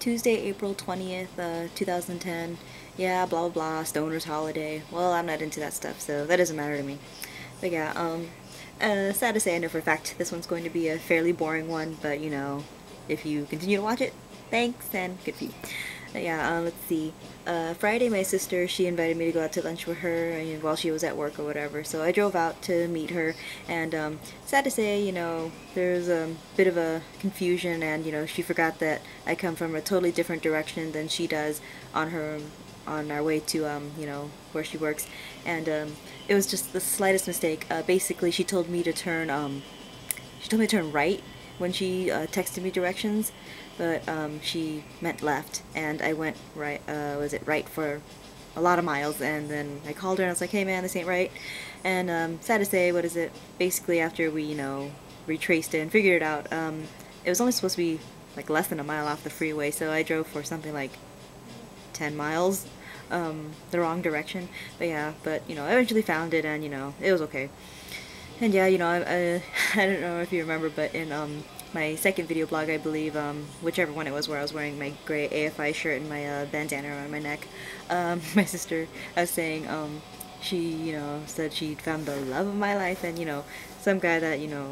Tuesday, April 20th, 2010. Yeah, blah blah blah, stoner's holiday. Well, I'm not into that stuff, so that doesn't matter to me. But yeah, sad to say, I know for a fact this one's going to be a fairly boring one, but you know, if you continue to watch it, thanks and good for you. But yeah, let's see. Friday, my sister, she invited me to go out to lunch with her while she was at work or whatever, so I drove out to meet her, and sad to say, you know, there's a bit of a confusion, and you know, she forgot that I come from a totally different direction than she does on our way to you know, where she works, and it was just the slightest mistake. Basically, she told me to turn right when she texted me directions, but she meant left, and I went right, was it right for a lot of miles, and then I called her and I was like, hey man, this ain't right, and sad to say, what is it, basically after we, you know, retraced it and figured it out, it was only supposed to be like less than a mile off the freeway, so I drove for something like 10 miles the wrong direction. But yeah, but you know, I eventually found it, and you know, it was okay. And yeah, you know, I don't know if you remember, but in my second video blog, I believe, whichever one it was, where I was wearing my gray AFI shirt and my bandana around my neck, my sister, I was saying, she, you know, said she'd found the love of my life, and you know, some guy that, you know,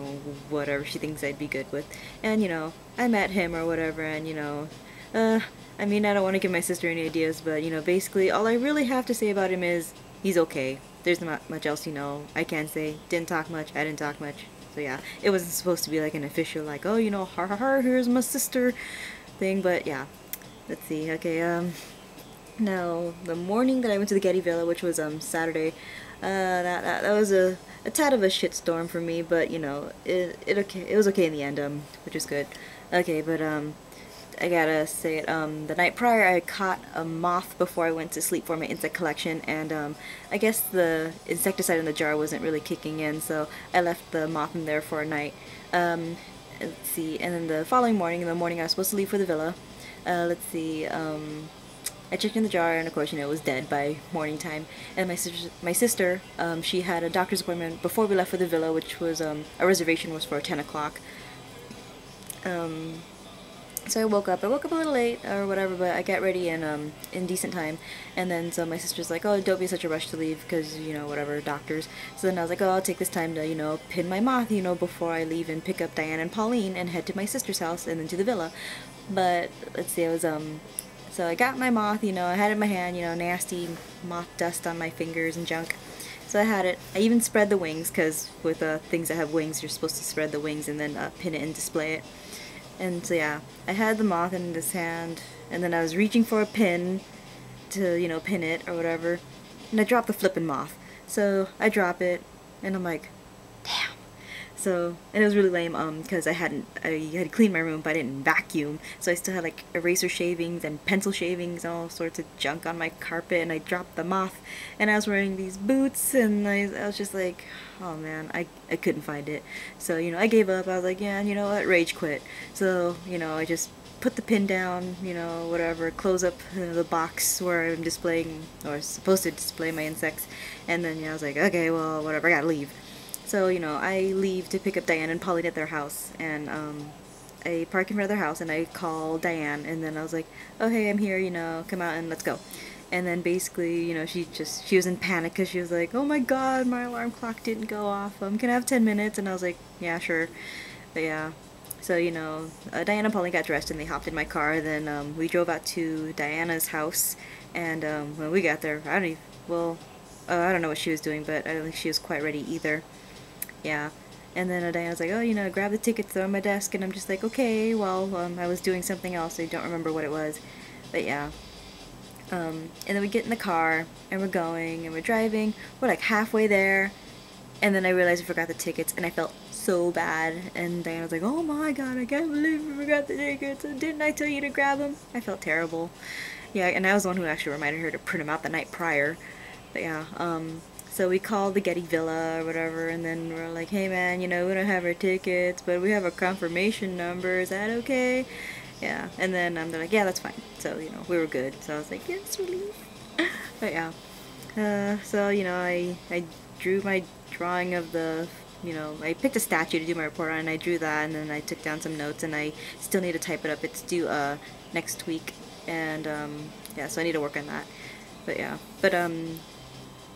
whatever she thinks I'd be good with, and you know, I met him or whatever, and you know, I mean, I don't want to give my sister any ideas, but, you know, basically, all I really have to say about him is, he's okay. There's not much else, you know, I can say. Didn't talk much, I didn't talk much. So yeah, it wasn't supposed to be like an official, like, oh, you know, har har har, here's my sister thing, but yeah. Let's see, okay, now, the morning that I went to the Getty Villa, which was, Saturday, that was a tad of a shitstorm for me, but, you know, it was okay in the end, which is good. Okay, but, I gotta say it, the night prior I caught a moth before I went to sleep for my insect collection, and I guess the insecticide in the jar wasn't really kicking in, so I left the moth in there for a night. Let's see, and then the following morning, in the morning I was supposed to leave for the villa, let's see, I checked in the jar, and of course, you know, it was dead by morning time, and my sister, she had a doctor's appointment before we left for the villa, which was, a reservation was for 10 o'clock. So I woke up a little late or whatever, but I got ready in decent time, and then so my sister's like, oh, don't be such a rush to leave, because, you know, whatever, doctors. So then I was like, oh, I'll take this time to, you know, pin my moth, you know, before I leave and pick up Diane and Pauline and head to my sister's house and then to the villa. But, let's see, I was, so I got my moth, you know, I had it in my hand, you know, nasty moth dust on my fingers and junk. So I had it. I even spread the wings, because with things that have wings, you're supposed to spread the wings and then pin it and display it. And so yeah, I had the moth in this hand, and then I was reaching for a pin to, you know, pin it or whatever, and I dropped the flippin' moth. So I drop it, and I'm like, damn. So, and it was really lame, because I had cleaned my room, but I didn't vacuum, so I still had like eraser shavings and pencil shavings and all sorts of junk on my carpet, and I dropped the moth, and I was wearing these boots, and I was just like, oh man, I couldn't find it. So, you know, I gave up. I was like, yeah, you know what, rage quit. So, you know, I just put the pin down, you know, whatever, close up the box where I'm displaying, or supposed to display my insects, and then, you know, I was like, okay, well, whatever, I gotta leave. So, you know, I leave to pick up Diane and Pauline at their house, and I park in front of their house, and I call Diane, and then I was like, oh, hey, I'm here, you know, come out and let's go. And then basically, you know, she was in panic, because she was like, oh my god, my alarm clock didn't go off, can I have 10 minutes? And I was like, yeah, sure. But yeah, so, you know, Diana and Pauline got dressed, and they hopped in my car, then we drove out to Diana's house, and when we got there, I don't know what she was doing, but I don't think she was quite ready either. Yeah. And then Diana's like, oh, you know, grab the tickets, throw on my desk, and I'm just like, okay, well, I was doing something else, I don't remember what it was, but yeah. And then we get in the car, and we're going, and we're driving, we're like halfway there, and then I realized I forgot the tickets, and I felt so bad, and Diana was like, oh my god, I can't believe you forgot the tickets, didn't I tell you to grab them? I felt terrible. Yeah, and I was the one who actually reminded her to print them out the night prior, but yeah, so we called the Getty Villa or whatever, and then we're like, hey man, you know, we don't have our tickets, but we have a confirmation number, is that okay? Yeah, and then they're like, yeah, that's fine. So, you know, we were good. So I was like, yes, relief. But yeah, so, you know, I drew my drawing of the I picked a statue to do my report on, and I drew that, and then I took down some notes, and I still need to type it up. It's due next week, and yeah, so I need to work on that. But yeah, but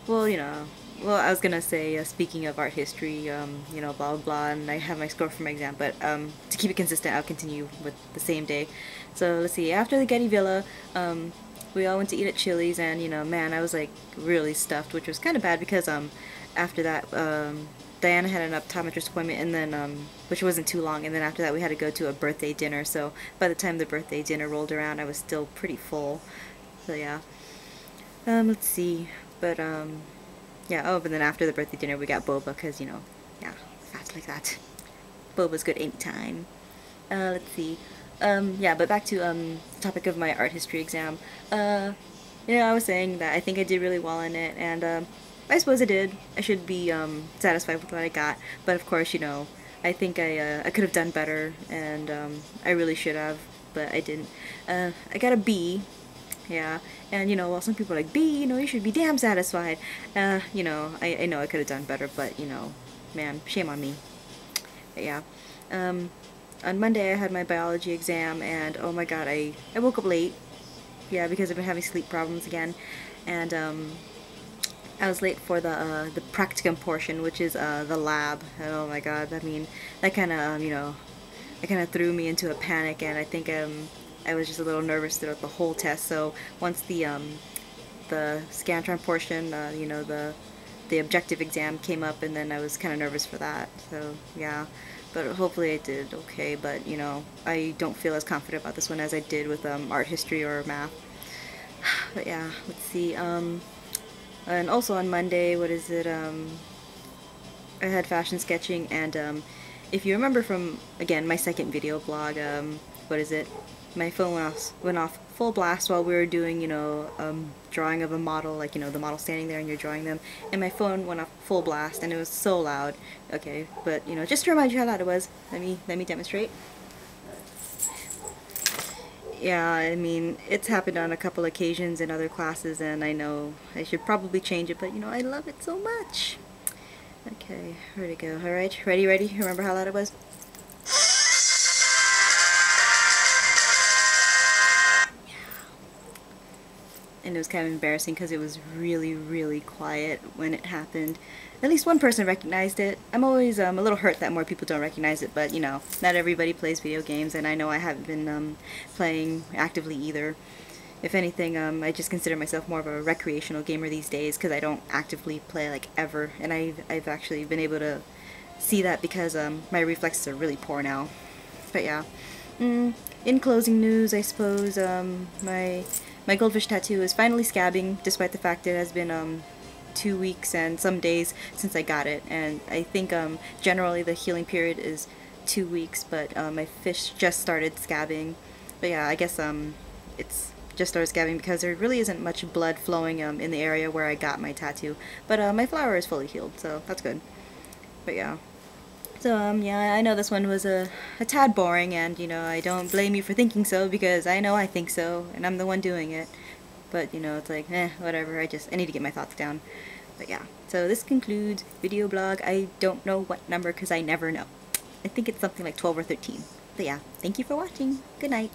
well, well, I was gonna say, speaking of art history, blah blah blah, and I have my score for my exam, but to keep it consistent, I'll continue with the same day. So let's see. After the Getty Villa, we all went to eat at Chili's, and man, I was like really stuffed, which was kind of bad because after that, Diana had an optometrist appointment, and then which wasn't too long, and then after that we had to go to a birthday dinner. So by the time the birthday dinner rolled around, I was still pretty full. So yeah. Let's see, but yeah. Oh, but then after the birthday dinner, we got boba because yeah, fast like that. Boba's good anytime. Let's see. Yeah, but back to the topic of my art history exam. I was saying that I think I did really well in it, and I suppose I did. I should be satisfied with what I got, but of course, I think I could have done better, and I really should have, but I didn't. I got a B. Yeah, and while some people are like, B, you should be damn satisfied. I know I could have done better, but man, shame on me. But yeah. On Monday I had my biology exam, and oh my god, I woke up late. Yeah, because I've been having sleep problems again, and I was late for the practicum portion, which is the lab. Oh my god, I mean, that kind of that kind of threw me into a panic, and I think I was just a little nervous throughout the whole test. So once the Scantron portion, the objective exam came up, and then I was kind of nervous for that. So yeah, but hopefully I did okay. But I don't feel as confident about this one as I did with art history or math. But yeah, let's see. And also on Monday, what is it? I had fashion sketching, and if you remember from again my second video blog, what is it? My phone went off full blast while we were doing, drawing of a model, like, the model standing there and you're drawing them, and my phone went off full blast, and it was so loud. Okay, but, just to remind you how loud it was, let me demonstrate. Yeah, I mean, it's happened on a couple occasions in other classes, and I know I should probably change it, but, I love it so much. Okay, where'd it go? Alright, ready? Remember how loud it was? And it was kind of embarrassing because it was really, really quiet when it happened. At least one person recognized it. I'm always a little hurt that more people don't recognize it, but not everybody plays video games, and I know I haven't been playing actively either. If anything, I just consider myself more of a recreational gamer these days because I don't actively play like ever, and I've actually been able to see that because my reflexes are really poor now. But yeah. In closing news, I suppose my goldfish tattoo is finally scabbing, despite the fact it has been 2 weeks and some days since I got it. And I think generally the healing period is 2 weeks, but my fish just started scabbing. But yeah, I guess it's just started scabbing because there really isn't much blood flowing in the area where I got my tattoo. But my flower is fully healed, so that's good. But yeah. So, yeah, I know this one was a tad boring, and, I don't blame you for thinking so, because I know I think so, and I'm the one doing it. But, it's like, whatever, I need to get my thoughts down. But yeah, so this concludes video blog. I don't know what number, because I never know. I think it's something like 12 or 13. But yeah, thank you for watching. Good night.